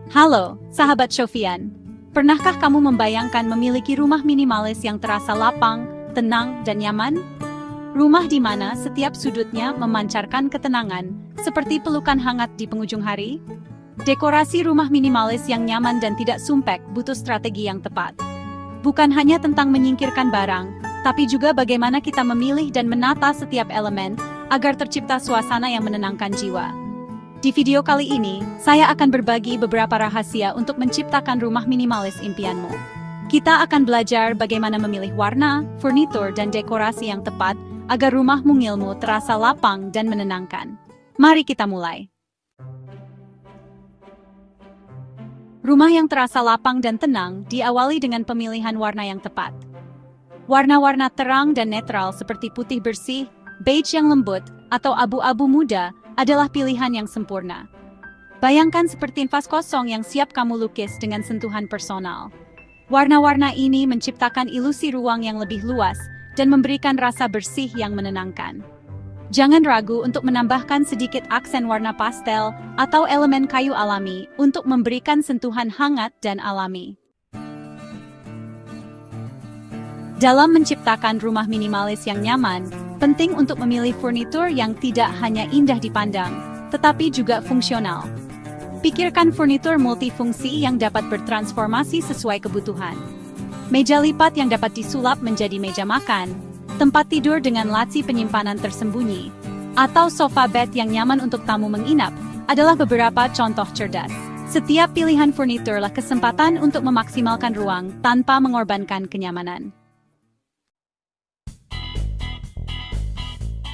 Halo, sahabat Sofian. Pernahkah kamu membayangkan memiliki rumah minimalis yang terasa lapang, tenang, dan nyaman? Rumah di mana setiap sudutnya memancarkan ketenangan, seperti pelukan hangat di penghujung hari? Dekorasi rumah minimalis yang nyaman dan tidak sumpek butuh strategi yang tepat. Bukan hanya tentang menyingkirkan barang, tapi juga bagaimana kita memilih dan menata setiap elemen agar tercipta suasana yang menenangkan jiwa. Di video kali ini, saya akan berbagi beberapa rahasia untuk menciptakan rumah minimalis impianmu. Kita akan belajar bagaimana memilih warna, furnitur, dan dekorasi yang tepat agar rumah mungilmu terasa lapang dan menenangkan. Mari kita mulai. Rumah yang terasa lapang dan tenang diawali dengan pemilihan warna yang tepat. Warna-warna terang dan netral seperti putih bersih, beige yang lembut, atau abu-abu muda adalah pilihan yang sempurna. Bayangkan seperti vas kosong yang siap kamu lukis dengan sentuhan personal. Warna-warna ini menciptakan ilusi ruang yang lebih luas dan memberikan rasa bersih yang menenangkan. Jangan ragu untuk menambahkan sedikit aksen warna pastel atau elemen kayu alami untuk memberikan sentuhan hangat dan alami. Dalam menciptakan rumah minimalis yang nyaman, penting untuk memilih furnitur yang tidak hanya indah dipandang, tetapi juga fungsional. Pikirkan furnitur multifungsi yang dapat bertransformasi sesuai kebutuhan. Meja lipat yang dapat disulap menjadi meja makan, tempat tidur dengan laci penyimpanan tersembunyi, atau sofa bed yang nyaman untuk tamu menginap adalah beberapa contoh cerdas. Setiap pilihan furniturlah kesempatan untuk memaksimalkan ruang tanpa mengorbankan kenyamanan.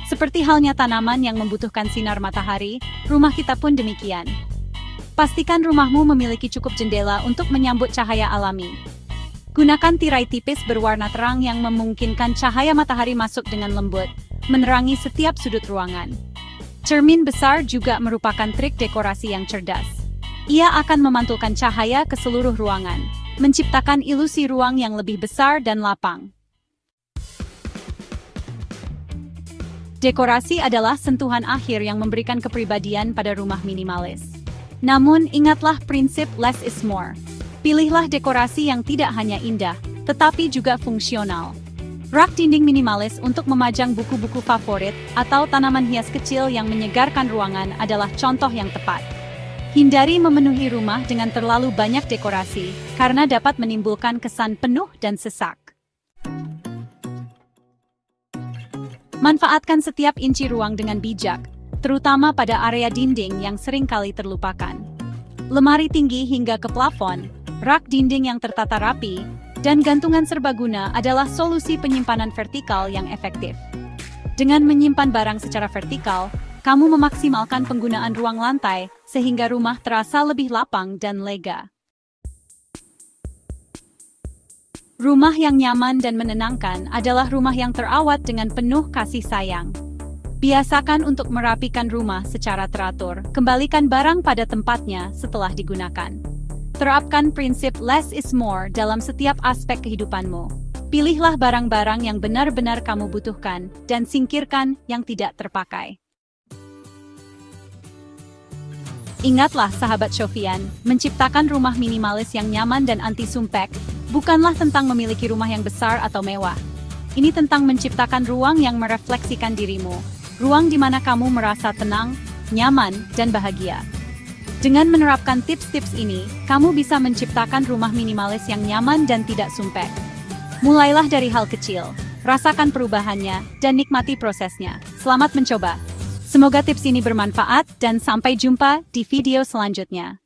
Seperti halnya tanaman yang membutuhkan sinar matahari, rumah kita pun demikian. Pastikan rumahmu memiliki cukup jendela untuk menyambut cahaya alami. Gunakan tirai tipis berwarna terang yang memungkinkan cahaya matahari masuk dengan lembut, menerangi setiap sudut ruangan. Cermin besar juga merupakan trik dekorasi yang cerdas. Ia akan memantulkan cahaya ke seluruh ruangan, menciptakan ilusi ruang yang lebih besar dan lapang. Dekorasi adalah sentuhan akhir yang memberikan kepribadian pada rumah minimalis. Namun, ingatlah prinsip less is more. Pilihlah dekorasi yang tidak hanya indah, tetapi juga fungsional. Rak dinding minimalis untuk memajang buku-buku favorit atau tanaman hias kecil yang menyegarkan ruangan adalah contoh yang tepat. Hindari memenuhi rumah dengan terlalu banyak dekorasi, karena dapat menimbulkan kesan penuh dan sesak. Manfaatkan setiap inci ruang dengan bijak, terutama pada area dinding yang sering kali terlupakan. Lemari tinggi hingga ke plafon, rak dinding yang tertata rapi, dan gantungan serbaguna adalah solusi penyimpanan vertikal yang efektif. Dengan menyimpan barang secara vertikal, kamu memaksimalkan penggunaan ruang lantai sehingga rumah terasa lebih lapang dan lega. Rumah yang nyaman dan menenangkan adalah rumah yang terawat dengan penuh kasih sayang. Biasakan untuk merapikan rumah secara teratur, kembalikan barang pada tempatnya setelah digunakan. Terapkan prinsip less is more dalam setiap aspek kehidupanmu. Pilihlah barang-barang yang benar-benar kamu butuhkan dan singkirkan yang tidak terpakai. Ingatlah sahabat Sofian, menciptakan rumah minimalis yang nyaman dan anti-sumpek bukanlah tentang memiliki rumah yang besar atau mewah. Ini tentang menciptakan ruang yang merefleksikan dirimu, ruang di mana kamu merasa tenang, nyaman, dan bahagia. Dengan menerapkan tips-tips ini, kamu bisa menciptakan rumah minimalis yang nyaman dan tidak sumpek. Mulailah dari hal kecil, rasakan perubahannya, dan nikmati prosesnya. Selamat mencoba! Semoga tips ini bermanfaat dan sampai jumpa di video selanjutnya.